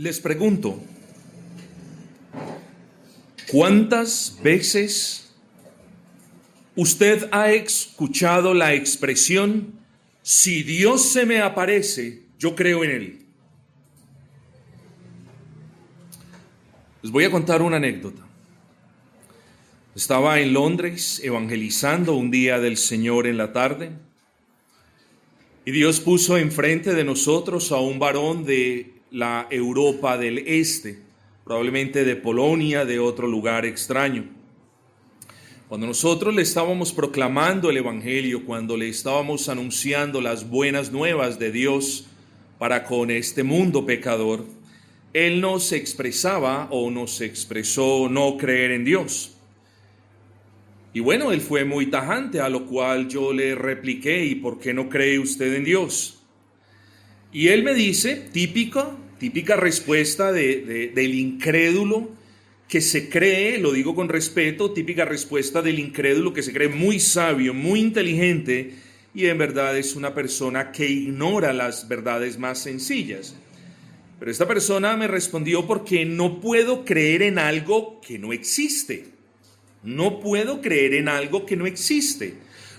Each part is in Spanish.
Les pregunto, ¿cuántas veces usted ha escuchado la expresión, si Dios se me aparece, yo creo en Él? Les voy a contar una anécdota. Estaba en Londres evangelizando un día del Señor en la tarde y Dios puso enfrente de nosotros a un varón de la Europa del Este, probablemente de Polonia, de otro lugar extraño. Cuando nosotros le estábamos proclamando el Evangelio, cuando le estábamos anunciando las buenas nuevas de Dios para con este mundo pecador, él nos expresaba o nos expresó no creer en Dios. Y bueno, él fue muy tajante, a lo cual yo le repliqué, ¿y por qué no cree usted en Dios? Y él me dice, típica respuesta del incrédulo que se cree, lo digo con respeto, típica respuesta del incrédulo que se cree muy sabio, muy inteligente, y en verdad es una persona que ignora las verdades más sencillas. Pero esta persona me respondió, porque no puedo creer en algo que no existe. No puedo creer en algo que no existe.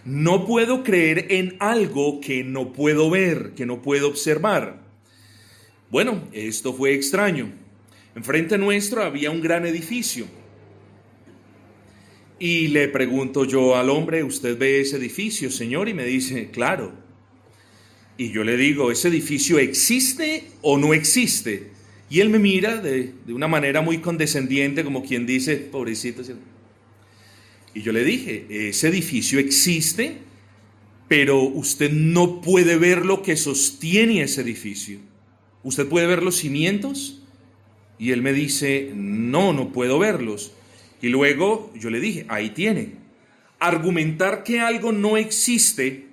No puedo creer en algo que no puedo ver, que no puedo observar. Bueno, esto fue extraño. Enfrente nuestro había un gran edificio. Y le pregunto yo al hombre, ¿usted ve ese edificio, señor? Y me dice, claro. Y yo le digo, ¿ese edificio existe o no existe? Y él me mira de una manera muy condescendiente, como quien dice, pobrecito. Y yo le dije, ese edificio existe, pero usted no puede ver lo que sostiene ese edificio. ¿Usted puede ver los cimientos? Y él me dice, no puedo verlos. Y luego yo le dije, ahí tiene. Argumentar que algo no existe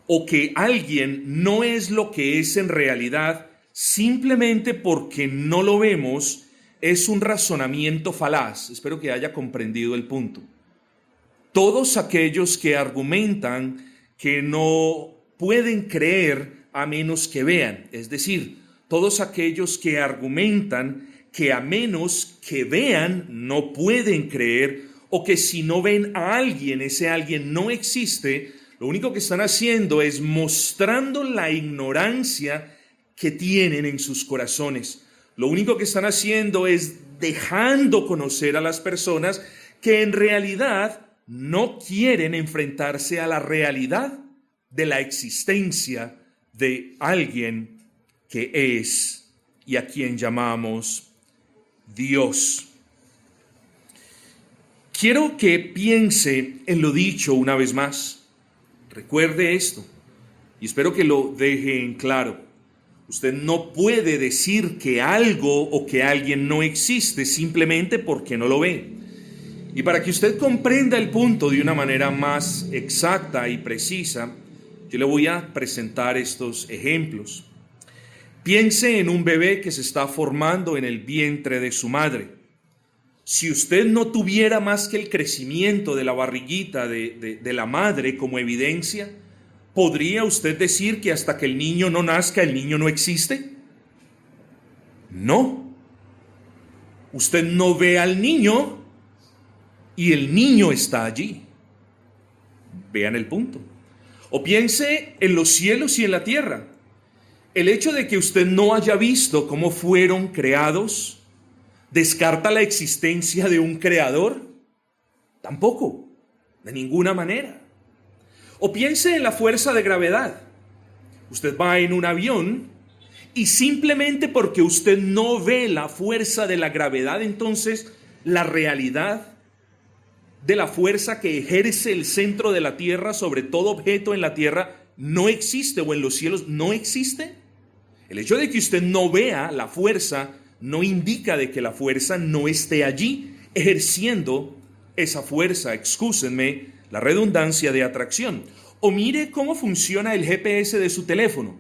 o que alguien no es lo que es en realidad simplemente porque no lo vemos es un razonamiento falaz. Espero que haya comprendido el punto. Todos aquellos que argumentan que no pueden creer a menos que vean, es decir, todos aquellos que argumentan que a menos que vean no pueden creer, o que si no ven a alguien, ese alguien no existe, lo único que están haciendo es mostrando la ignorancia que tienen en sus corazones. Lo único que están haciendo es dejando conocer a las personas que en realidad no quieren enfrentarse a la realidad de la existencia de alguien que es y a quien llamamos Dios. Quiero que piense en lo dicho una vez más. Recuerde esto y espero que lo deje en claro. Usted no puede decir que algo o que alguien no existe simplemente porque no lo ve. Y para que usted comprenda el punto de una manera más exacta y precisa, yo le voy a presentar estos ejemplos. Piense en un bebé que se está formando en el vientre de su madre. Si usted no tuviera más que el crecimiento de la barriguita de la madre como evidencia, ¿podría usted decir que hasta que el niño no nazca, el niño no existe? No. Usted no ve al niño y el niño está allí. Vean el punto. O piense en los cielos y en la tierra. El hecho de que usted no haya visto cómo fueron creados, ¿descarta la existencia de un creador? Tampoco, de ninguna manera. O piense en la fuerza de gravedad. Usted va en un avión y simplemente porque usted no ve la fuerza de la gravedad, entonces la realidad de la fuerza que ejerce el centro de la Tierra sobre todo objeto en la Tierra no existe, o en los cielos no existe. El hecho de que usted no vea la fuerza no indica de que la fuerza no esté allí ejerciendo esa fuerza, excúsenme la redundancia, de atracción. O mire cómo funciona el GPS de su teléfono.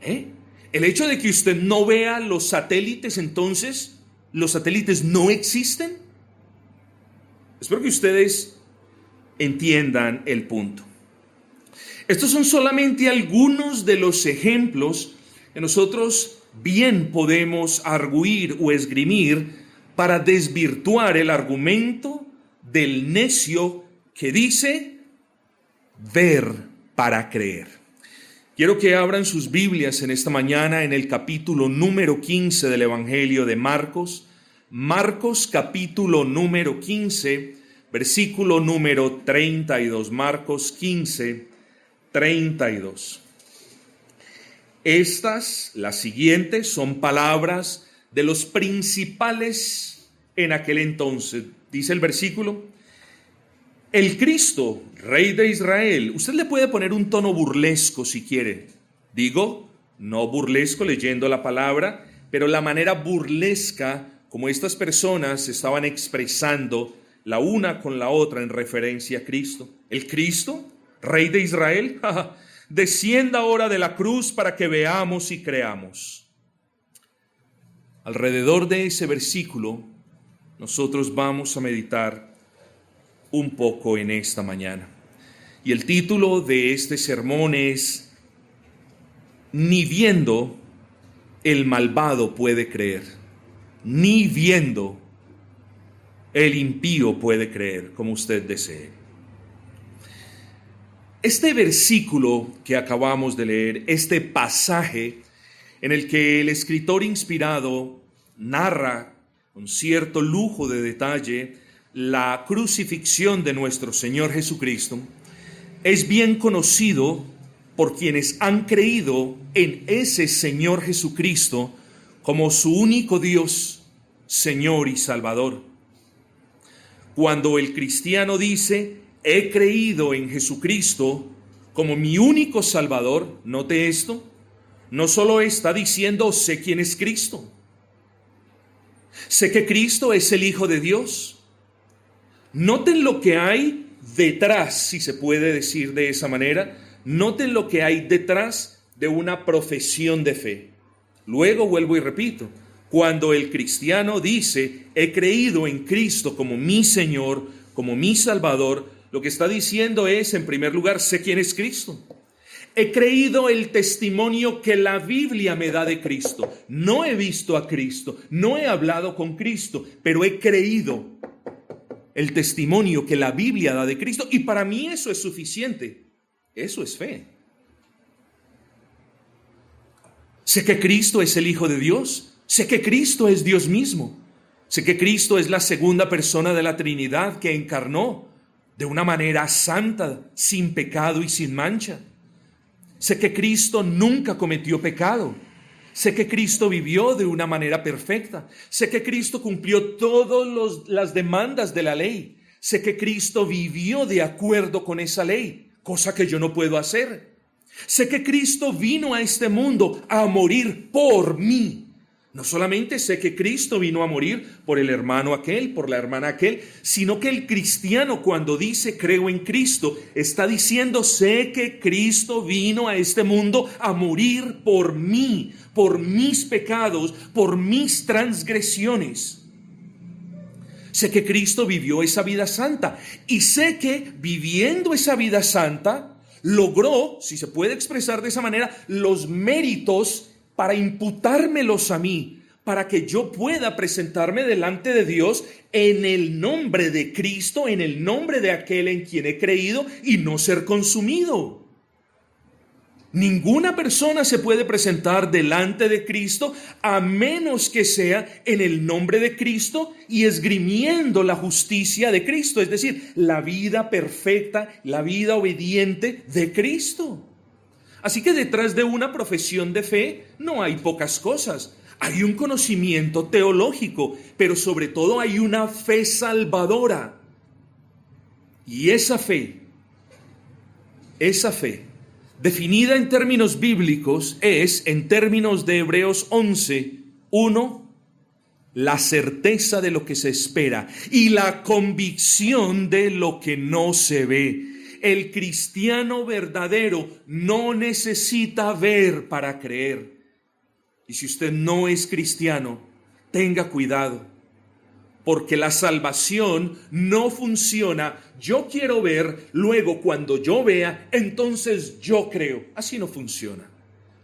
El hecho de que usted no vea los satélites, entonces, ¿los satélites no existen? Espero que ustedes entiendan el punto. Estos son solamente algunos de los ejemplos que nosotros bien podemos arguir o esgrimir para desvirtuar el argumento del necio que dice ver para creer. Quiero que abran sus Biblias en esta mañana en el capítulo número 15 del Evangelio de Marcos. Marcos capítulo número 15, versículo número 32. Marcos 15, 32. Las siguientes, son palabras de los principales en aquel entonces. Dice el versículo: el Cristo, Rey de Israel. Usted le puede poner un tono burlesco si quiere. Digo, no burlesco leyendo la palabra, pero la manera burlesca como estas personas estaban expresando la una con la otra en referencia a Cristo. El Cristo, Rey de Israel, descienda ahora de la cruz para que veamos y creamos. Alrededor de ese versículo, nosotros vamos a meditar un poco en esta mañana. Y el título de este sermón es: ni viendo el malvado puede creer, ni viendo el impío puede creer, como usted desee. Este versículo que acabamos de leer, este pasaje en el que el escritor inspirado narra con cierto lujo de detalle la crucifixión de nuestro Señor Jesucristo, es bien conocido por quienes han creído en ese Señor Jesucristo como su único Dios, Señor y Salvador. Cuando el cristiano dice: he creído en Jesucristo como mi único Salvador, note esto, no solo está diciendo sé quién es Cristo, sé que Cristo es el Hijo de Dios. Noten lo que hay detrás, si se puede decir de esa manera, noten lo que hay detrás de una profesión de fe. Luego vuelvo y repito, cuando el cristiano dice he creído en Cristo como mi Señor, como mi Salvador, lo que está diciendo es, en primer lugar, sé quién es Cristo. He creído el testimonio que la Biblia me da de Cristo. No he visto a Cristo, no he hablado con Cristo, pero he creído el testimonio que la Biblia da de Cristo, y para mí eso es suficiente. Eso es fe. Sé que Cristo es el Hijo de Dios, sé que Cristo es Dios mismo, sé que Cristo es la segunda persona de la Trinidad que encarnó de una manera santa, sin pecado y sin mancha. Sé que Cristo nunca cometió pecado. Sé que Cristo vivió de una manera perfecta. Sé que Cristo cumplió todas las demandas de la ley. Sé que Cristo vivió de acuerdo con esa ley, cosa que yo no puedo hacer. Sé que Cristo vino a este mundo a morir por mí. No solamente sé que Cristo vino a morir por el hermano aquel, por la hermana aquel, sino que el cristiano, cuando dice creo en Cristo, está diciendo sé que Cristo vino a este mundo a morir por mí, por mis pecados, por mis transgresiones. Sé que Cristo vivió esa vida santa y sé que viviendo esa vida santa logró, si se puede expresar de esa manera, los méritos para imputármelos a mí, para que yo pueda presentarme delante de Dios en el nombre de Cristo, en el nombre de aquel en quien he creído y no ser consumido. Ninguna persona se puede presentar delante de Cristo a menos que sea en el nombre de Cristo y esgrimiendo la justicia de Cristo, es decir, la vida perfecta, la vida obediente de Cristo. Así que detrás de una profesión de fe no hay pocas cosas. Hay un conocimiento teológico, pero sobre todo hay una fe salvadora. Y esa fe, definida en términos bíblicos, es, en términos de Hebreos 11:1, la certeza de lo que se espera y la convicción de lo que no se ve. El cristiano verdadero no necesita ver para creer. Y si usted no es cristiano, tenga cuidado, porque la salvación no funciona. Yo quiero ver, luego cuando yo vea, entonces yo creo. Así no funciona.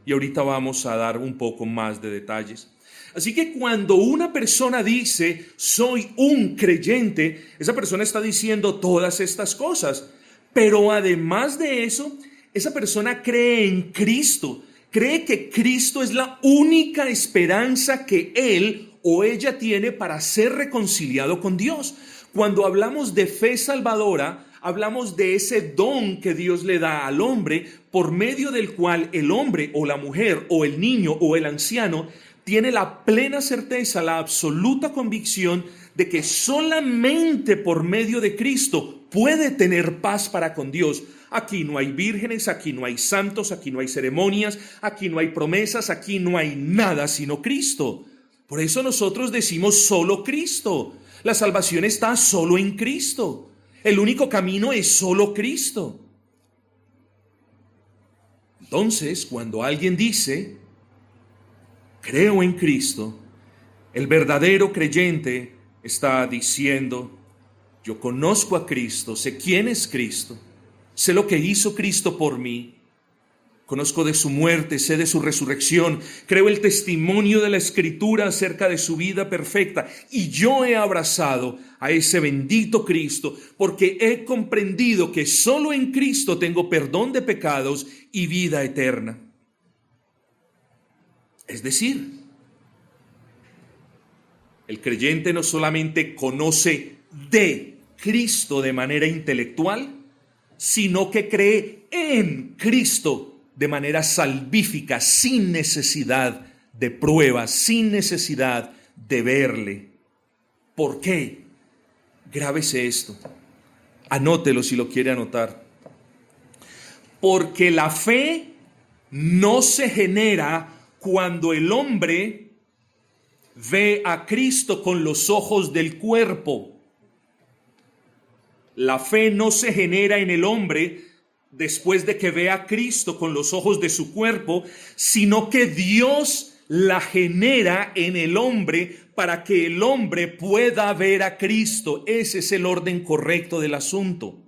Y ahorita vamos a dar un poco más de detalles. Así que cuando una persona dice, soy un creyente, esa persona está diciendo todas estas cosas. Pero además de eso, esa persona cree en Cristo. Cree que Cristo es la única esperanza que él o ella tiene para ser reconciliado con Dios. Cuando hablamos de fe salvadora, hablamos de ese don que Dios le da al hombre, por medio del cual el hombre o la mujer o el niño o el anciano tiene la plena certeza, la absoluta convicción de que solamente por medio de Cristo puede tener paz para con Dios. Aquí no hay vírgenes, aquí no hay santos, aquí no hay ceremonias, aquí no hay promesas, aquí no hay nada sino Cristo. Por eso nosotros decimos solo Cristo. La salvación está solo en Cristo. El único camino es solo Cristo. Entonces, cuando alguien dice, creo en Cristo, el verdadero creyente está diciendo, yo conozco a Cristo, sé quién es Cristo, sé lo que hizo Cristo por mí, conozco de su muerte, sé de su resurrección, creo el testimonio de la Escritura acerca de su vida perfecta y yo he abrazado a ese bendito Cristo porque he comprendido que solo en Cristo tengo perdón de pecados y vida eterna. Es decir, el creyente no solamente conoce de Cristo de manera intelectual, sino que cree en Cristo de manera salvífica, sin necesidad de pruebas, sin necesidad de verle. ¿Por qué? Grábese esto, anótelo si lo quiere anotar. Porque la fe no se genera cuando el hombre ve a Cristo con los ojos del cuerpo. La fe no se genera en el hombre después de que ve a Cristo con los ojos de su cuerpo, sino que Dios la genera en el hombre para que el hombre pueda ver a Cristo. Ese es el orden correcto del asunto.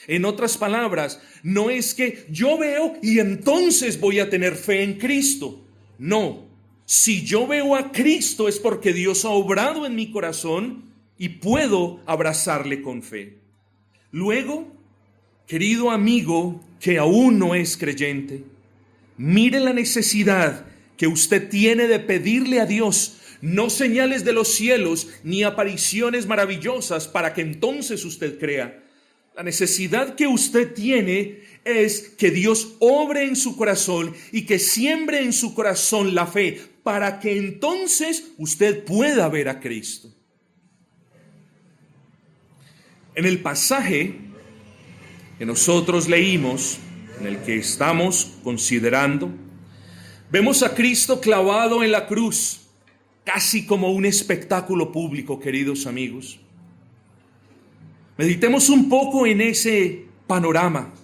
En otras palabras, no es que yo veo y entonces voy a tener fe en Cristo. No, si yo veo a Cristo es porque Dios ha obrado en mi corazón y puedo abrazarle con fe. Luego, querido amigo que aún no es creyente, mire la necesidad que usted tiene de pedirle a Dios, no señales de los cielos ni apariciones maravillosas para que entonces usted crea. La necesidad que usted tiene es que Dios obre en su corazón y que siembre en su corazón la fe para que entonces usted pueda ver a Cristo. En el pasaje que nosotros leímos, en el que estamos considerando, vemos a Cristo clavado en la cruz, casi como un espectáculo público, queridos amigos. Meditemos un poco en ese panorama.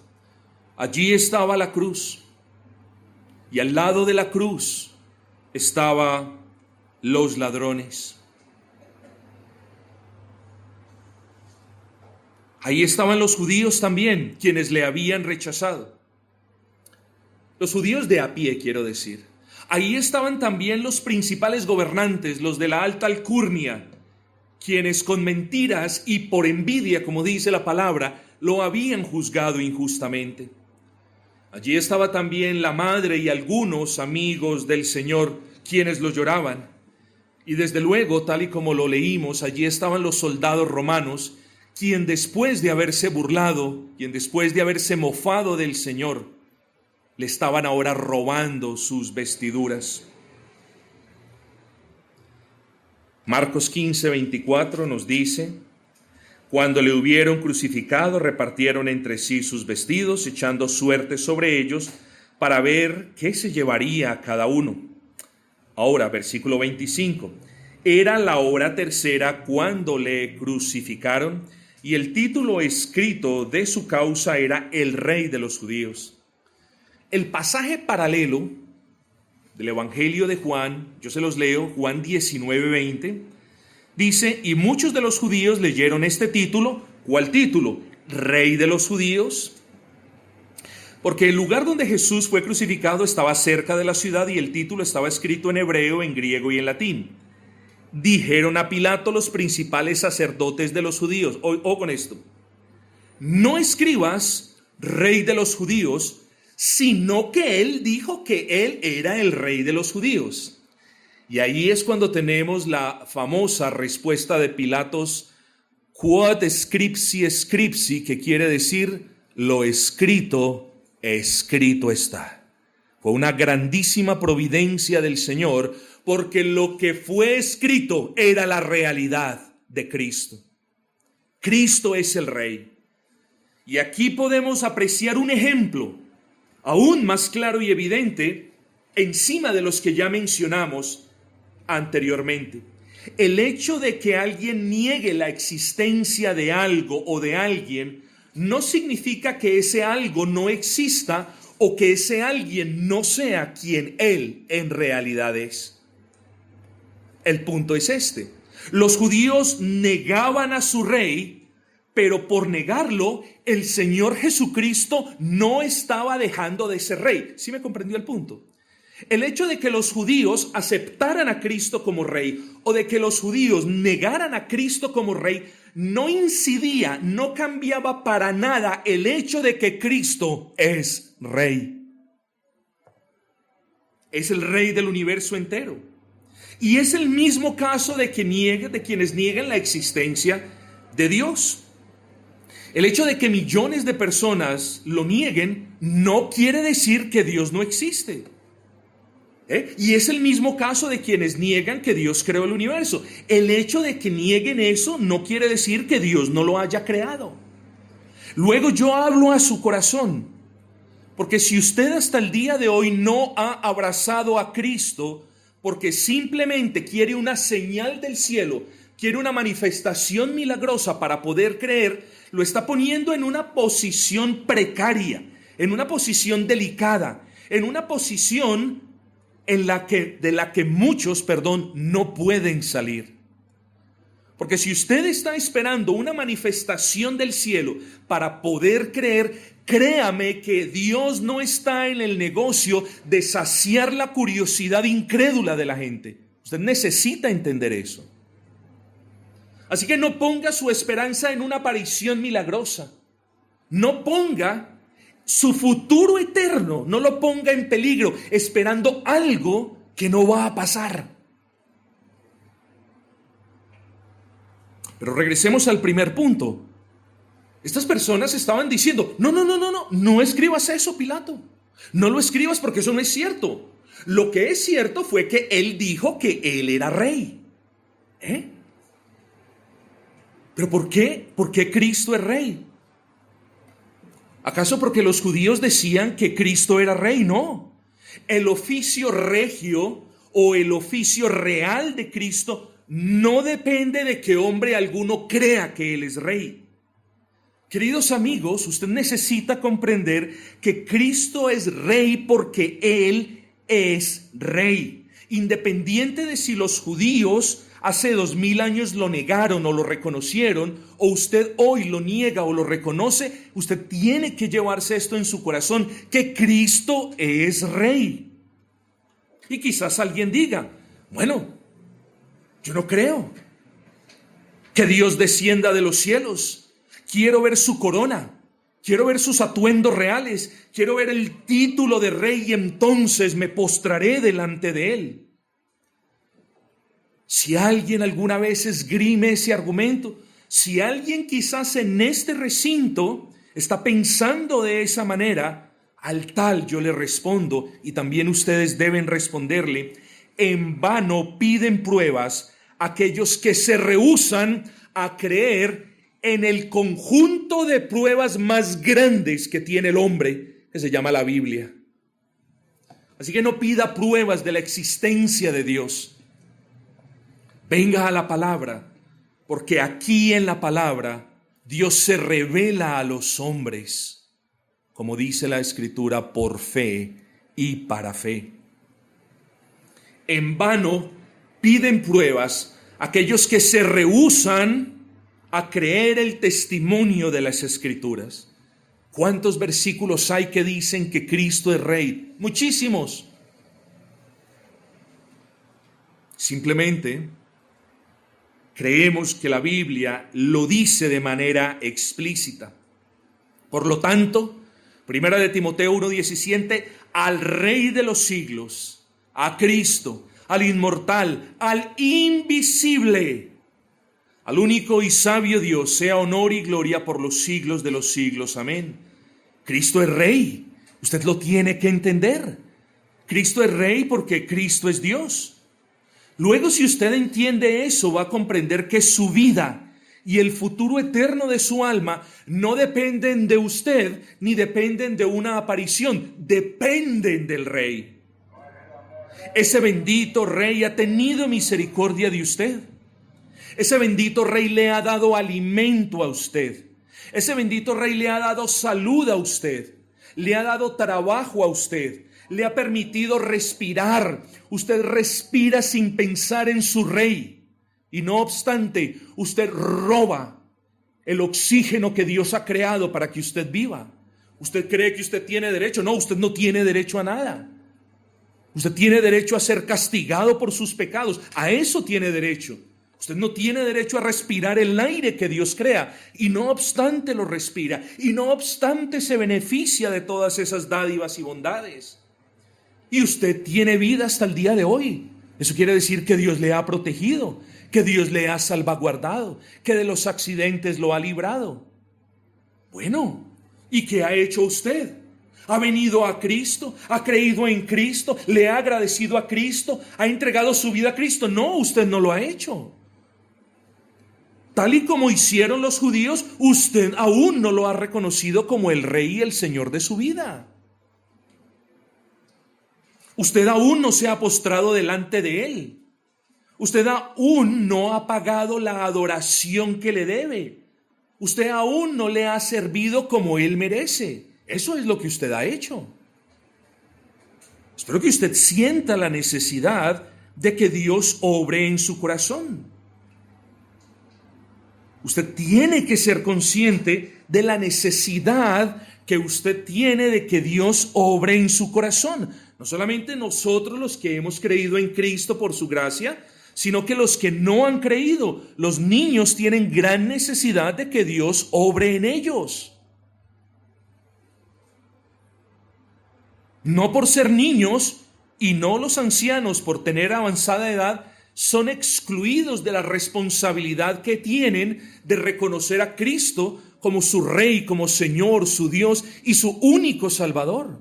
Allí estaba la cruz, y al lado de la cruz estaban los ladrones. Ahí estaban los judíos también, quienes le habían rechazado. Los judíos de a pie, quiero decir. Ahí estaban también los principales gobernantes, los de la alta alcurnia, quienes con mentiras y por envidia, como dice la palabra, lo habían juzgado injustamente. Allí estaba también la madre y algunos amigos del Señor, quienes lo lloraban. Y desde luego, tal y como lo leímos, allí estaban los soldados romanos, quien después de haberse burlado, quien después de haberse mofado del Señor, le estaban ahora robando sus vestiduras. Marcos 15:24 nos dice, cuando le hubieron crucificado, repartieron entre sí sus vestidos, echando suerte sobre ellos, para ver qué se llevaría cada uno. Ahora, versículo 25, era la hora tercera cuando le crucificaron, y el título escrito de su causa era El Rey de los Judíos. El pasaje paralelo del Evangelio de Juan, yo se los leo, Juan 19:20, dice, y muchos de los judíos leyeron este título. ¿Cuál título? Rey de los Judíos. Porque el lugar donde Jesús fue crucificado estaba cerca de la ciudad y el título estaba escrito en hebreo, en griego y en latín. Dijeron a Pilato los principales sacerdotes de los judíos, o con esto, no escribas rey de los judíos, sino que él dijo que él era el rey de los judíos. Y ahí es cuando tenemos la famosa respuesta de Pilatos, quod scripsi scripsi, que quiere decir lo escrito está. Fue una grandísima providencia del Señor, porque lo que fue escrito era la realidad de Cristo. Cristo es el Rey. Y aquí podemos apreciar un ejemplo aún más claro y evidente encima de los que ya mencionamos anteriormente. El hecho de que alguien niegue la existencia de algo o de alguien no significa que ese algo no exista o que ese alguien no sea quien él en realidad es. El punto es este. Los judíos negaban a su rey, pero por negarlo, el Señor Jesucristo no estaba dejando de ser rey. ¿Sí me comprendió el punto? El hecho de que los judíos aceptaran a Cristo como rey o de que los judíos negaran a Cristo como rey no incidía, no cambiaba para nada el hecho de que Cristo es rey. Es el rey del universo entero. Y es el mismo caso de quienes niegan la existencia de Dios. El hecho de que millones de personas lo nieguen no quiere decir que Dios no existe. Y es el mismo caso de quienes niegan que Dios creó el universo. El hecho de que nieguen eso no quiere decir que Dios no lo haya creado. Luego yo hablo a su corazón, porque si usted hasta el día de hoy no ha abrazado a Cristo, porque simplemente quiere una señal del cielo, quiere una manifestación milagrosa para poder creer, lo está poniendo en una posición precaria, en una posición delicada, en una posición de la que muchos, no pueden salir. Porque si usted está esperando una manifestación del cielo para poder creer, créame que Dios no está en el negocio de saciar la curiosidad incrédula de la gente. Usted necesita entender eso. Así que no ponga su esperanza en una aparición milagrosa. No ponga su futuro eterno, no lo ponga en peligro esperando algo que no va a pasar. Pero regresemos al primer punto. Estas personas estaban diciendo, no escribas eso, Pilato. No lo escribas porque eso no es cierto. Lo que es cierto fue que él dijo que él era rey. ¿Pero por qué? ¿Por qué Cristo es rey? ¿Acaso porque los judíos decían que Cristo era rey? No. El oficio regio o el oficio real de Cristo no depende de que hombre alguno crea que Él es rey. Queridos amigos, usted necesita comprender que Cristo es rey porque Él es rey. Independiente de si los judíos hace 2000 años lo negaron o lo reconocieron, o usted hoy lo niega o lo reconoce, usted tiene que llevarse esto en su corazón, que Cristo es rey. Y quizás alguien diga, bueno, yo no creo que Dios descienda de los cielos. Quiero ver su corona, quiero ver sus atuendos reales, quiero ver el título de rey y entonces me postraré delante de él. Si alguien alguna vez esgrime ese argumento, si alguien quizás en este recinto está pensando de esa manera, al tal yo le respondo, y también ustedes deben responderle, en vano piden pruebas aquellos que se rehúsan a creer en el conjunto de pruebas más grandes que tiene el hombre, que se llama la Biblia. Así que no pida pruebas de la existencia de Dios. Venga a la palabra, porque aquí en la palabra Dios se revela a los hombres, como dice la Escritura, por fe y para fe. En vano piden pruebas aquellos que se rehúsan a creer el testimonio de las Escrituras. ¿Cuántos versículos hay que dicen que Cristo es Rey? Muchísimos. Simplemente creemos que la Biblia lo dice de manera explícita. Por lo tanto, 1 de Timoteo 1:17, al Rey de los siglos, a Cristo, al inmortal, al invisible, al único y sabio Dios, sea honor y gloria por los siglos de los siglos. Amén. Cristo es Rey. Usted lo tiene que entender. Cristo es Rey porque Cristo es Dios. Luego, si usted entiende eso, va a comprender que su vida y el futuro eterno de su alma no dependen de usted, ni dependen de una aparición, dependen del Rey. Ese bendito Rey ha tenido misericordia de usted. Ese bendito Rey le ha dado alimento a usted. Ese bendito Rey le ha dado salud a usted. Le ha dado trabajo a usted. Le ha permitido respirar. Usted respira sin pensar en su Rey. Y no obstante, usted roba el oxígeno que Dios ha creado para que usted viva. ¿Usted cree que usted tiene derecho? No, usted no tiene derecho a nada. Usted tiene derecho a ser castigado por sus pecados. A eso tiene derecho. Usted no tiene derecho a respirar el aire que Dios crea. Y no obstante lo respira. Y no obstante se beneficia de todas esas dádivas y bondades. Y usted tiene vida hasta el día de hoy. Eso quiere decir que Dios le ha protegido, que Dios le ha salvaguardado, que de los accidentes lo ha librado. Bueno, ¿y qué ha hecho usted? ¿Ha venido a Cristo? ¿Ha creído en Cristo? ¿Le ha agradecido a Cristo? ¿Ha entregado su vida a Cristo? No, usted no lo ha hecho. Tal y como hicieron los judíos, usted aún no lo ha reconocido como el Rey y el Señor de su vida. Usted aún no se ha postrado delante de Él. Usted aún no ha pagado la adoración que le debe. Usted aún no le ha servido como Él merece. Eso es lo que usted ha hecho. Espero que usted sienta la necesidad de que Dios obre en su corazón. Usted tiene que ser consciente de la necesidad que usted tiene de que Dios obre en su corazón. No solamente nosotros los que hemos creído en Cristo por su gracia, sino que los que no han creído, los niños tienen gran necesidad de que Dios obre en ellos. No por ser niños y no los ancianos por tener avanzada edad, son excluidos de la responsabilidad que tienen de reconocer a Cristo como su Rey, como Señor, su Dios y su único Salvador.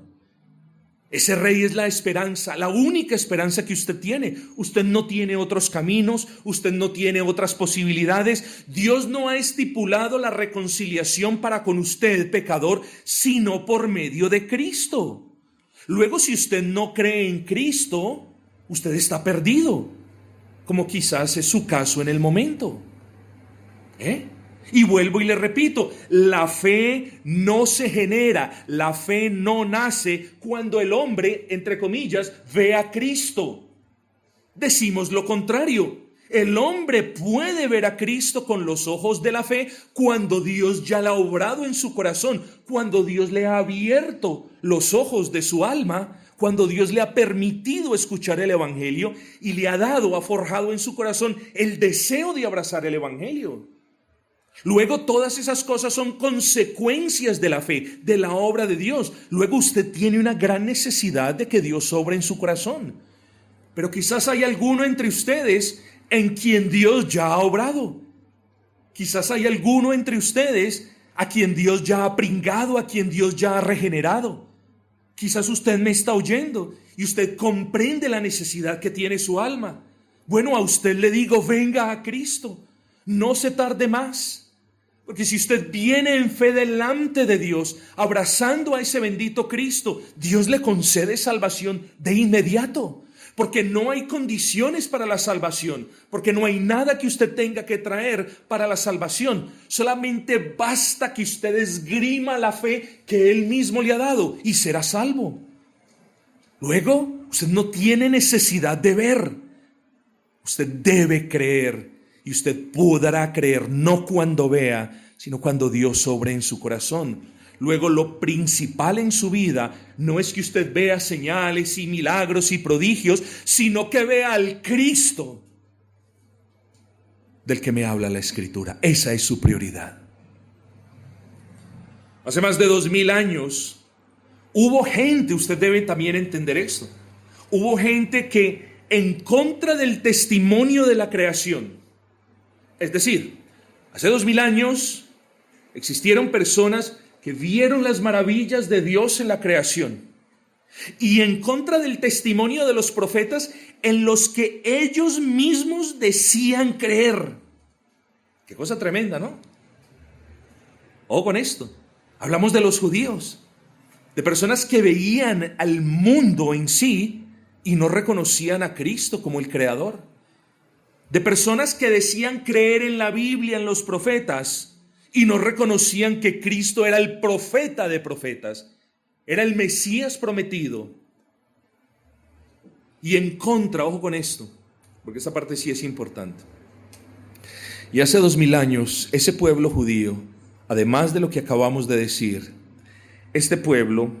Ese Rey es la esperanza, la única esperanza que usted tiene. Usted no tiene otros caminos, usted no tiene otras posibilidades. Dios no ha estipulado la reconciliación para con usted, pecador, sino por medio de Cristo. Luego, si usted no cree en Cristo, usted está perdido, como quizás es su caso en el momento. Y vuelvo y le repito, la fe no se genera, la fe no nace cuando el hombre, entre comillas, ve a Cristo. Decimos lo contrario. El hombre puede ver a Cristo con los ojos de la fe cuando Dios ya la ha obrado en su corazón, cuando Dios le ha abierto los ojos de su alma, cuando Dios le ha permitido escuchar el Evangelio y le ha dado, ha forjado en su corazón el deseo de abrazar el Evangelio. Luego todas esas cosas son consecuencias de la fe, de la obra de Dios. Luego usted tiene una gran necesidad de que Dios obre en su corazón. Pero quizás hay alguno entre ustedes en quien Dios ya ha obrado. Quizás hay alguno entre ustedes a quien Dios ya ha pringado, a quien Dios ya ha regenerado. Quizás usted me está oyendo y usted comprende la necesidad que tiene su alma. Bueno, a usted le digo, venga a Cristo, no se tarde más. Porque si usted viene en fe delante de Dios, abrazando a ese bendito Cristo, Dios le concede salvación de inmediato. Porque no hay condiciones para la salvación, porque no hay nada que usted tenga que traer para la salvación. Solamente basta que usted esgrima la fe que Él mismo le ha dado y será salvo. Luego, usted no tiene necesidad de ver. Usted debe creer y usted podrá creer no cuando vea, sino cuando Dios obre en su corazón. Luego, lo principal en su vida no es que usted vea señales y milagros y prodigios, sino que vea al Cristo del que me habla la Escritura. Esa es su prioridad. Hace más de 2000 años hubo gente, usted debe también entender esto, hubo gente que en contra del testimonio de la creación, es decir, hace 2000 años existieron personas que vieron las maravillas de Dios en la creación y en contra del testimonio de los profetas en los que ellos mismos decían creer. Qué cosa tremenda, ¿no? Ojo con esto. Hablamos de los judíos, de personas que veían al mundo en sí y no reconocían a Cristo como el creador. De personas que decían creer en la Biblia, en los profetas, y no reconocían que Cristo era el profeta de profetas, era el Mesías prometido. Y en contra, ojo con esto, porque esta parte sí es importante. Y hace 2000 años, ese pueblo judío, además de lo que acabamos de decir, este pueblo,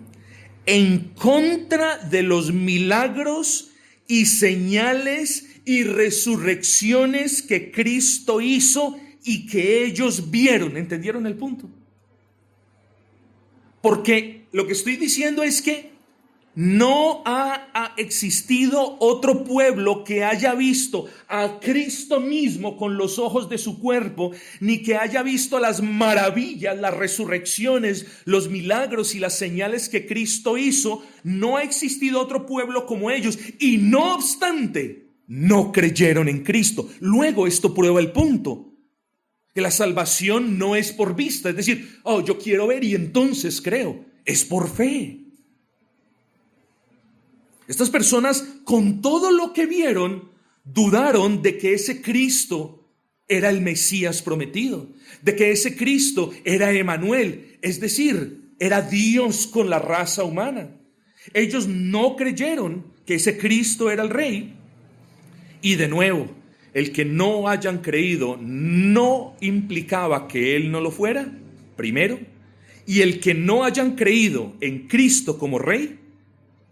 en contra de los milagros y señales y resurrecciones que Cristo hizo y que ellos vieron, ¿entendieron el punto? Porque lo que estoy diciendo es que no ha existido otro pueblo que haya visto a Cristo mismo con los ojos de su cuerpo, ni que haya visto las maravillas, las resurrecciones, los milagros y las señales que Cristo hizo. No ha existido otro pueblo como ellos, y no obstante, no creyeron en Cristo. Luego esto prueba el punto, que la salvación no es por vista, es decir, yo quiero ver y entonces creo, es por fe. Estas personas, con todo lo que vieron, dudaron de que ese Cristo era el Mesías prometido, de que ese Cristo era Emanuel, es decir, era Dios con la raza humana. Ellos no creyeron que ese Cristo era el Rey. Y de nuevo, el que no hayan creído no implicaba que Él no lo fuera, primero, y el que no hayan creído en Cristo como Rey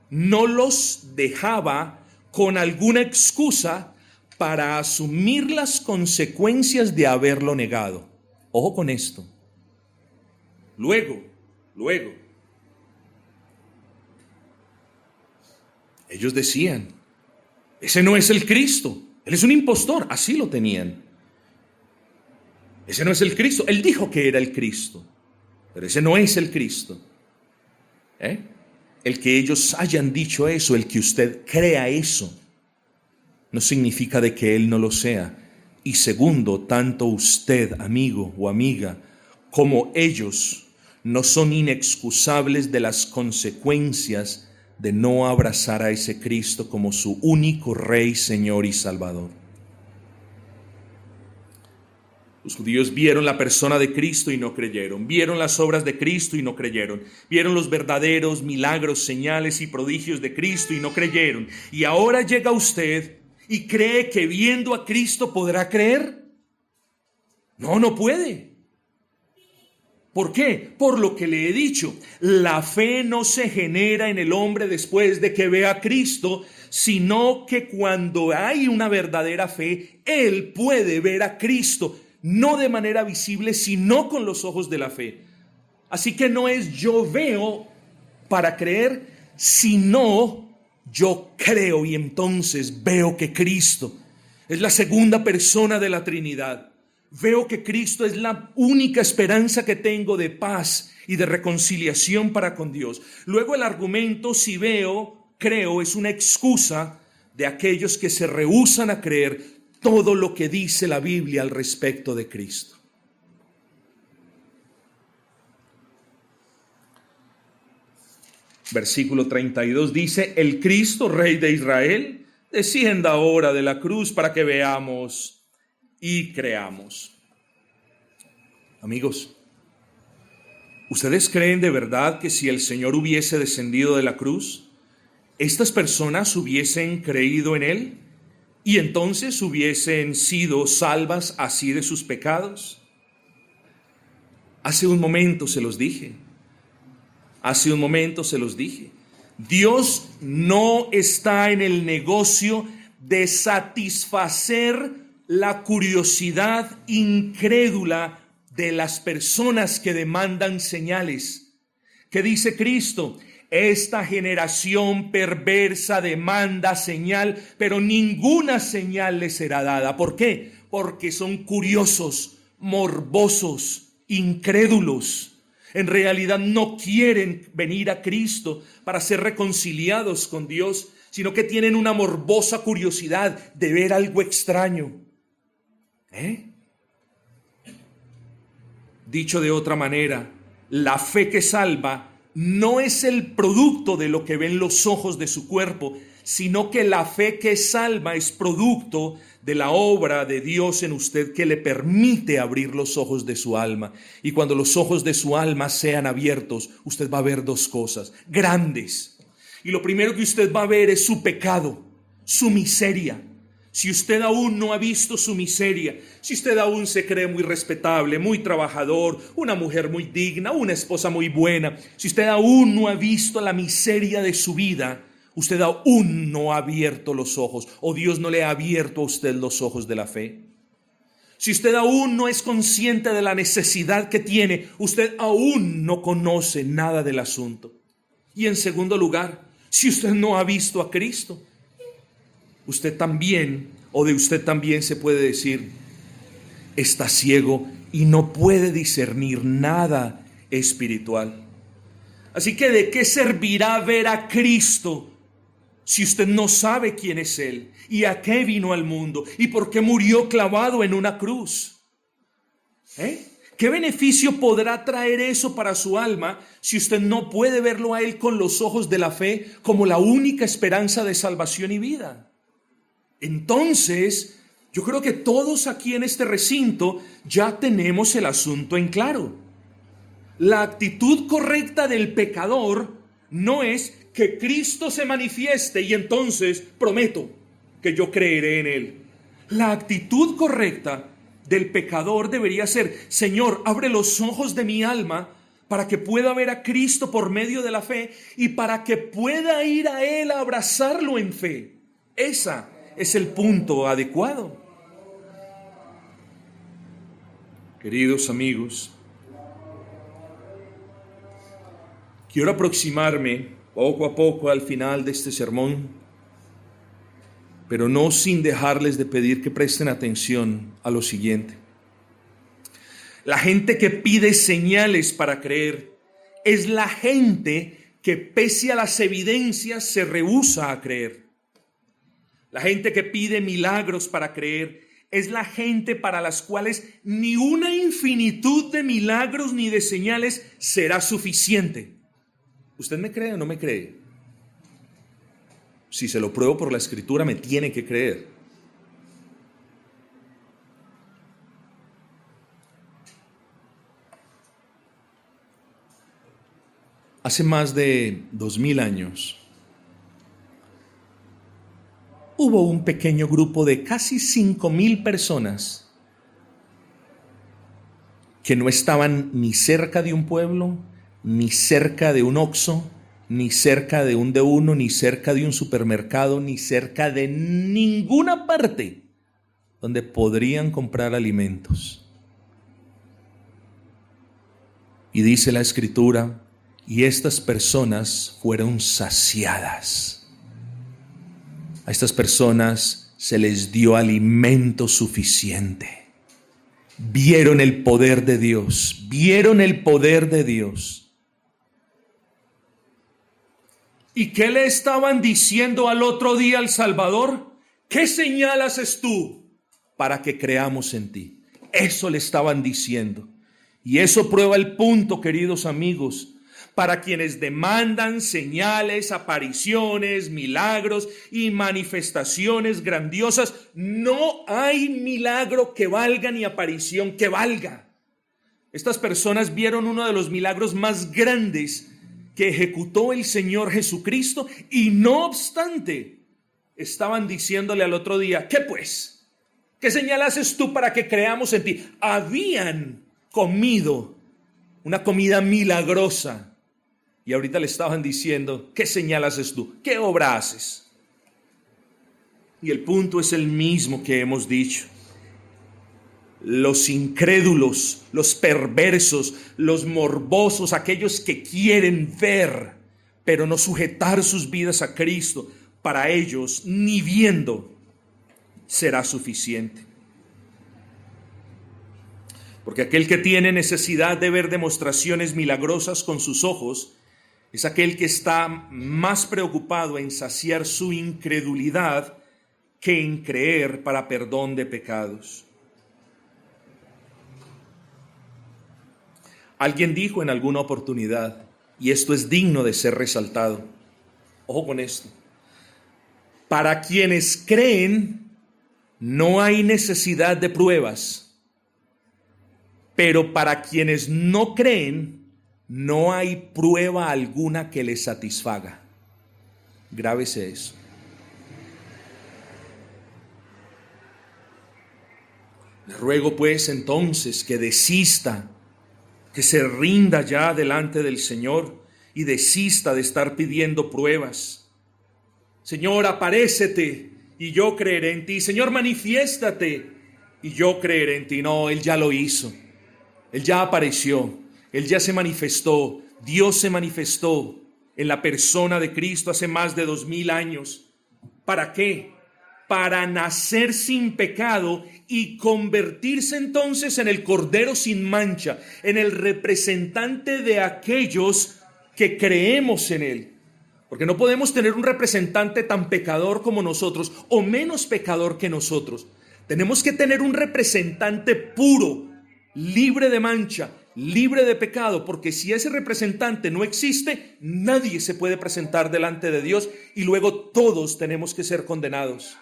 no los dejaba con alguna excusa para asumir las consecuencias de haberlo negado. Ojo con esto. Luego, ellos decían, ese no es el Cristo, Él es un impostor, así lo tenían. Ese no es el Cristo, Él dijo que era el Cristo, pero ese no es el Cristo. El que ellos hayan dicho eso, el que usted crea eso, no significa de que Él no lo sea. Y segundo, tanto usted, amigo o amiga, como ellos, no son inexcusables de las consecuencias de no abrazar a ese Cristo como su único Rey, Señor y Salvador. Los judíos vieron la persona de Cristo y no creyeron. Vieron las obras de Cristo y no creyeron. Vieron los verdaderos milagros, señales y prodigios de Cristo y no creyeron. Y ahora llega usted y cree que viendo a Cristo podrá creer. No puede. ¿Por qué? Por lo que le he dicho. La fe no se genera en el hombre después de que vea a Cristo, sino que cuando hay una verdadera fe, él puede ver a Cristo. No de manera visible, sino con los ojos de la fe. Así que no es yo veo para creer, sino yo creo y entonces veo que Cristo es la segunda persona de la Trinidad. Veo que Cristo es la única esperanza que tengo de paz y de reconciliación para con Dios. Luego el argumento, si veo, creo, es una excusa de aquellos que se rehúsan a creer todo lo que dice la Biblia al respecto de Cristo. Versículo 32 dice, el Cristo, Rey de Israel, descienda ahora de la cruz para que veamos y creamos. Amigos, ¿ustedes creen de verdad que si el Señor hubiese descendido de la cruz, estas personas hubiesen creído en Él? ¿Y entonces hubiesen sido salvas así de sus pecados? Hace un momento se los dije. Hace un momento se los dije. Dios no está en el negocio de satisfacer la curiosidad incrédula de las personas que demandan señales. ¿Qué dice Cristo? Esta generación perversa demanda señal, pero ninguna señal les será dada. ¿Por qué? Porque son curiosos, morbosos, incrédulos. En realidad no quieren venir a Cristo para ser reconciliados con Dios, sino que tienen una morbosa curiosidad de ver algo extraño. Dicho de otra manera, la fe que salva no es el producto de lo que ven los ojos de su cuerpo, sino que la fe que salva es producto de la obra de Dios en usted, que le permite abrir los ojos de su alma. Y cuando los ojos de su alma sean abiertos, usted va a ver dos cosas grandes. Y lo primero que usted va a ver es su pecado, su miseria. Si usted aún no ha visto su miseria, si usted aún se cree muy respetable, muy trabajador, una mujer muy digna, una esposa muy buena, si usted aún no ha visto la miseria de su vida, usted aún no ha abierto los ojos, o Dios no le ha abierto a usted los ojos de la fe. Si usted aún no es consciente de la necesidad que tiene, usted aún no conoce nada del asunto. Y en segundo lugar, si usted no ha visto a Cristo, usted también, o de usted también se puede decir, está ciego y no puede discernir nada espiritual. Así que ¿de qué servirá ver a Cristo si usted no sabe quién es Él y a qué vino al mundo y por qué murió clavado en una cruz? ¿Qué beneficio podrá traer eso para su alma si usted no puede verlo a Él con los ojos de la fe como la única esperanza de salvación y vida? Entonces, yo creo que todos aquí en este recinto ya tenemos el asunto en claro. La actitud correcta del pecador no es que Cristo se manifieste y entonces prometo que yo creeré en Él. La actitud correcta del pecador debería ser: Señor, abre los ojos de mi alma para que pueda ver a Cristo por medio de la fe y para que pueda ir a Él a abrazarlo en fe. Esa es el punto adecuado. Queridos amigos, quiero aproximarme poco a poco al final de este sermón, pero no sin dejarles de pedir que presten atención a lo siguiente. La gente que pide señales para creer es la gente que, pese a las evidencias, se rehúsa a creer. La gente que pide milagros para creer es la gente para las cuales ni una infinitud de milagros ni de señales será suficiente. ¿Usted me cree o no me cree? Si se lo pruebo por la Escritura, me tiene que creer. Hace más de 2000 años, hubo un pequeño grupo de casi 5000 personas que no estaban ni cerca de un pueblo, ni cerca de un Oxxo, ni cerca de un D1, ni cerca de un supermercado, ni cerca de ninguna parte donde podrían comprar alimentos. Y dice la Escritura, y estas personas fueron saciadas. A estas personas se les dio alimento suficiente. Vieron el poder de Dios, vieron el poder de Dios. ¿Y qué le estaban diciendo al otro día al Salvador? ¿Qué señal haces tú para que creamos en ti? Eso le estaban diciendo. Y eso prueba el punto, queridos amigos. Para quienes demandan señales, apariciones, milagros y manifestaciones grandiosas, no hay milagro que valga ni aparición que valga. Estas personas vieron uno de los milagros más grandes que ejecutó el Señor Jesucristo y no obstante, estaban diciéndole al otro día, ¿qué pues? ¿Qué señal haces tú para que creamos en ti? Habían comido una comida milagrosa. Y ahorita le estaban diciendo, ¿qué señal haces tú? ¿Qué obra haces? Y el punto es el mismo que hemos dicho. Los incrédulos, los perversos, los morbosos, aquellos que quieren ver, pero no sujetar sus vidas a Cristo, para ellos ni viendo será suficiente. Porque aquel que tiene necesidad de ver demostraciones milagrosas con sus ojos es aquel que está más preocupado en saciar su incredulidad que en creer para perdón de pecados. Alguien dijo en alguna oportunidad, y esto es digno de ser resaltado, ojo con esto: para quienes creen no hay necesidad de pruebas, pero para quienes no creen no hay prueba alguna que les satisfaga. Grábese eso. Le ruego pues entonces que desista, que se rinda ya delante del Señor y desista de estar pidiendo pruebas. Señor, aparécete y yo creeré en ti. Señor, manifiéstate y yo creeré en ti. No, Él ya lo hizo. Él ya apareció. Él ya se manifestó. Dios se manifestó en la persona de Cristo hace más de 2000 años. ¿Para qué? Para nacer sin pecado y convertirse entonces en el Cordero sin mancha, en el representante de aquellos que creemos en Él. Porque no podemos tener un representante tan pecador como nosotros o menos pecador que nosotros. Tenemos que tener un representante puro, libre de mancha, libre de pecado, porque si ese representante no existe, nadie se puede presentar delante de Dios y luego todos tenemos que ser condenados.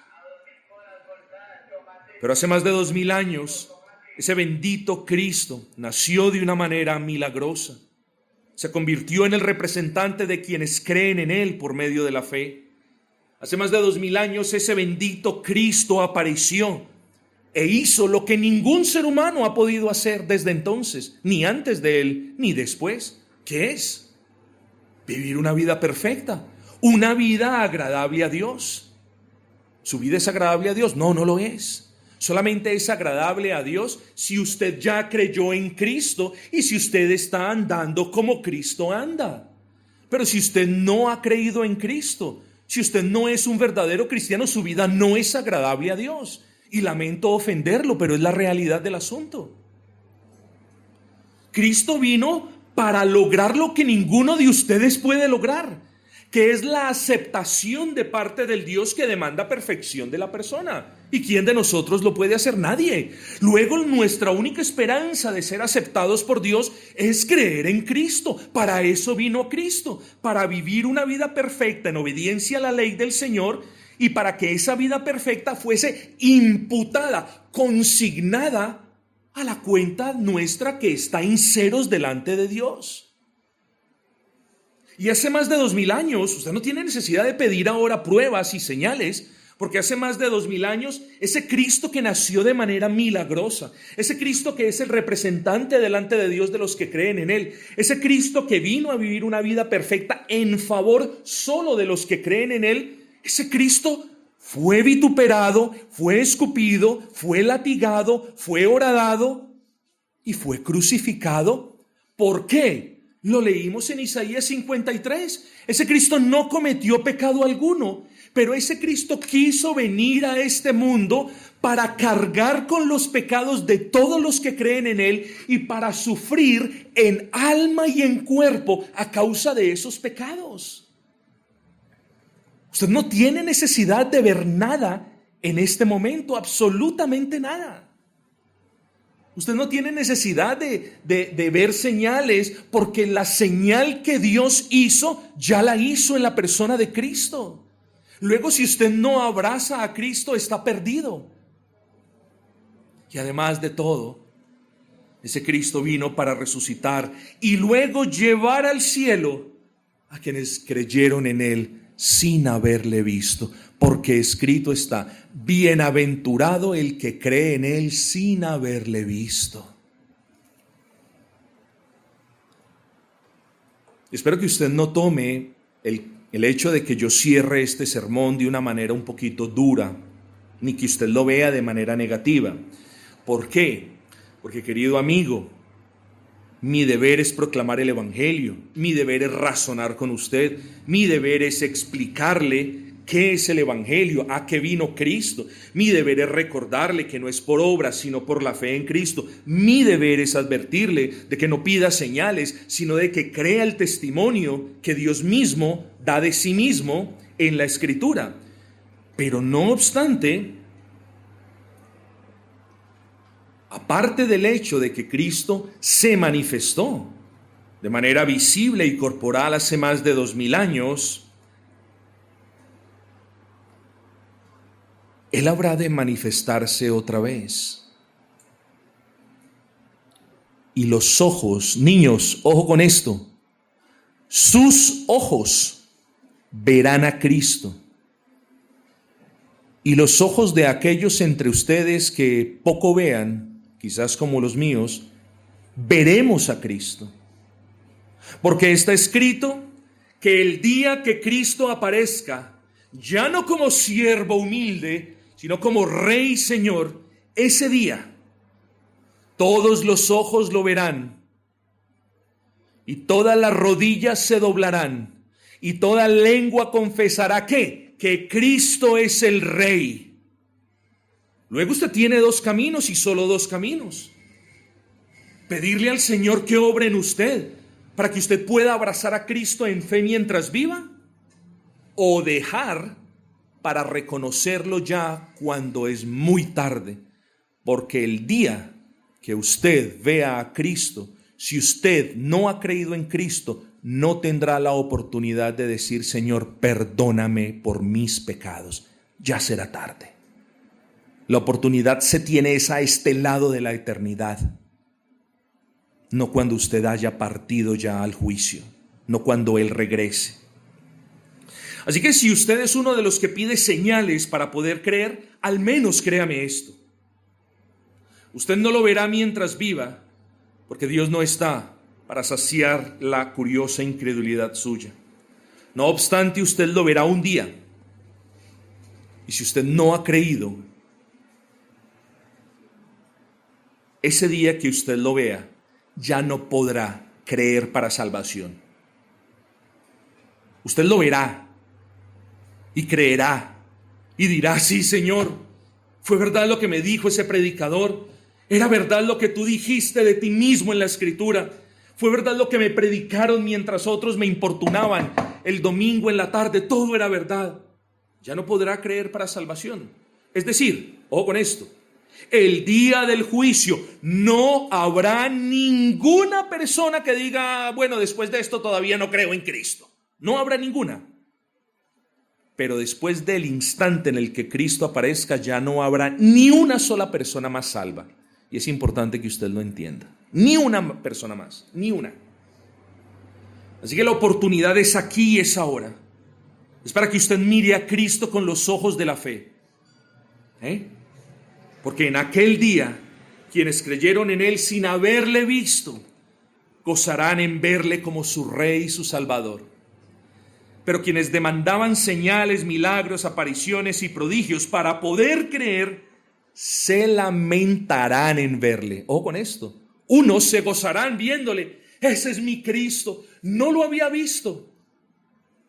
Pero hace más de 2000 años, ese bendito Cristo nació de una manera milagrosa. Se convirtió en el representante de quienes creen en Él por medio de la fe. Hace más de 2000 años, ese bendito Cristo apareció e hizo lo que ningún ser humano ha podido hacer desde entonces, ni antes de Él, ni después. ¿Qué es? Vivir una vida perfecta, una vida agradable a Dios. ¿Su vida es agradable a Dios? No, no lo es. Solamente es agradable a Dios si usted ya creyó en Cristo y si usted está andando como Cristo anda. Pero si usted no ha creído en Cristo, si usted no es un verdadero cristiano, su vida no es agradable a Dios. Y lamento ofenderlo, pero es la realidad del asunto. Cristo vino para lograr lo que ninguno de ustedes puede lograr, que es la aceptación de parte del Dios que demanda perfección de la persona. ¿Y quién de nosotros lo puede hacer? Nadie. Luego, nuestra única esperanza de ser aceptados por Dios es creer en Cristo. Para eso vino Cristo, para vivir una vida perfecta en obediencia a la ley del Señor y para que esa vida perfecta fuese imputada, consignada a la cuenta nuestra que está en ceros delante de Dios. Y hace más de 2000 años, usted no tiene necesidad de pedir ahora pruebas y señales, porque hace más de 2000 años, ese Cristo que nació de manera milagrosa, ese Cristo que es el representante delante de Dios de los que creen en Él, ese Cristo que vino a vivir una vida perfecta en favor solo de los que creen en Él, ese Cristo fue vituperado, fue escupido, fue latigado, fue horadado y fue crucificado. ¿Por qué? Lo leímos en Isaías 53. Ese Cristo no cometió pecado alguno, pero ese Cristo quiso venir a este mundo para cargar con los pecados de todos los que creen en Él y para sufrir en alma y en cuerpo a causa de esos pecados. Usted no tiene necesidad de ver nada en este momento, absolutamente nada. Usted no tiene necesidad de ver señales, porque la señal que Dios hizo, ya la hizo en la persona de Cristo. Luego, si usted no abraza a Cristo, está perdido. Y además de todo, ese Cristo vino para resucitar y luego llevar al cielo a quienes creyeron en Él sin haberle visto, porque escrito está: bienaventurado el que cree en Él sin haberle visto. Espero que usted no tome el hecho de que yo cierre este sermón de una manera un poquito dura, ni que usted lo vea de manera negativa. ¿Por qué? Porque, querido amigo, mi deber es proclamar el Evangelio, mi deber es razonar con usted, mi deber es explicarle qué es el Evangelio, a qué vino Cristo. Mi deber es recordarle que no es por obras, sino por la fe en Cristo. Mi deber es advertirle de que no pida señales, sino de que crea el testimonio que Dios mismo da de sí mismo en la Escritura. Pero no obstante, aparte del hecho de que Cristo se manifestó de manera visible y corporal hace más de 2000 años, Él habrá de manifestarse otra vez. Y los ojos, niños, ojo con esto, sus ojos verán a Cristo. Y los ojos de aquellos entre ustedes que poco vean, quizás como los míos, veremos a Cristo. Porque está escrito que el día que Cristo aparezca, ya no como siervo humilde, sino como Rey y Señor, ese día todos los ojos lo verán y todas las rodillas se doblarán y toda lengua confesará que Cristo es el Rey. Luego usted tiene dos caminos y solo dos caminos: pedirle al Señor que obre en usted para que usted pueda abrazar a Cristo en fe mientras viva, o dejar para reconocerlo ya cuando es muy tarde, porque el día que usted vea a Cristo, si usted no ha creído en Cristo, no tendrá la oportunidad de decir: Señor, perdóname por mis pecados. Ya será tarde. La oportunidad se tiene es a este lado de la eternidad, no cuando usted haya partido ya al juicio, no cuando Él regrese. Así que si usted es uno de los que pide señales para poder creer, al menos créame esto: usted no lo verá mientras viva, porque Dios no está para saciar la curiosa incredulidad suya. No obstante, usted lo verá un día. Y si usted no ha creído, ese día que usted lo vea, ya no podrá creer para salvación. Usted lo verá y creerá y dirá: sí, Señor, fue verdad lo que me dijo ese predicador, era verdad lo que tú dijiste de ti mismo en la Escritura, fue verdad lo que me predicaron mientras otros me importunaban el domingo en la tarde, todo era verdad. Ya no podrá creer para salvación. Es decir, ojo con esto, el día del juicio no habrá ninguna persona que diga: bueno, después de esto todavía no creo en Cristo. No habrá ninguna. Pero después del instante en el que Cristo aparezca, ya no habrá ni una sola persona más salva. Y es importante que usted lo entienda. Ni una persona más, ni una. Así que la oportunidad es aquí y es ahora. Es para que usted mire a Cristo con los ojos de la fe. Porque en aquel día, quienes creyeron en Él sin haberle visto, gozarán en verle como su Rey y su Salvador. Pero quienes demandaban señales, milagros, apariciones y prodigios para poder creer, se lamentarán en verle. Ojo con esto. Unos se gozarán viéndole: ese es mi Cristo, no lo había visto.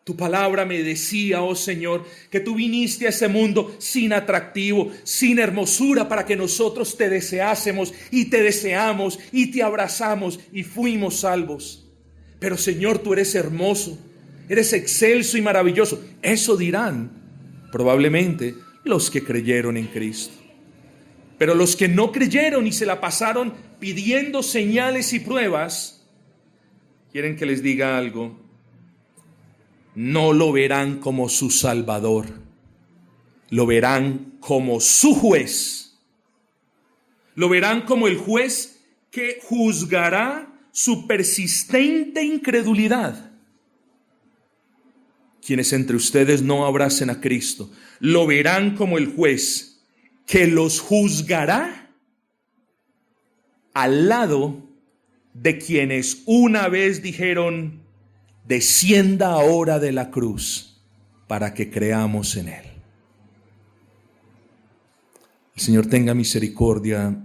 Tu palabra me decía, oh Señor, que tú viniste a ese mundo sin atractivo, sin hermosura, para que nosotros te deseásemos y te deseamos y te abrazamos y fuimos salvos. Pero Señor, tú eres hermoso, eres excelso y maravilloso. Eso dirán probablemente los que creyeron en Cristo. Pero los que no creyeron y se la pasaron pidiendo señales y pruebas, quieren que les diga algo: no lo verán como su Salvador, lo verán como su juez. Lo verán como el juez que juzgará su persistente incredulidad. Quienes entre ustedes no abracen a Cristo, lo verán como el juez que los juzgará al lado de quienes una vez dijeron: descienda ahora de la cruz para que creamos en Él. El Señor tenga misericordia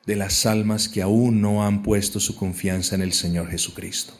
de las almas que aún no han puesto su confianza en el Señor Jesucristo.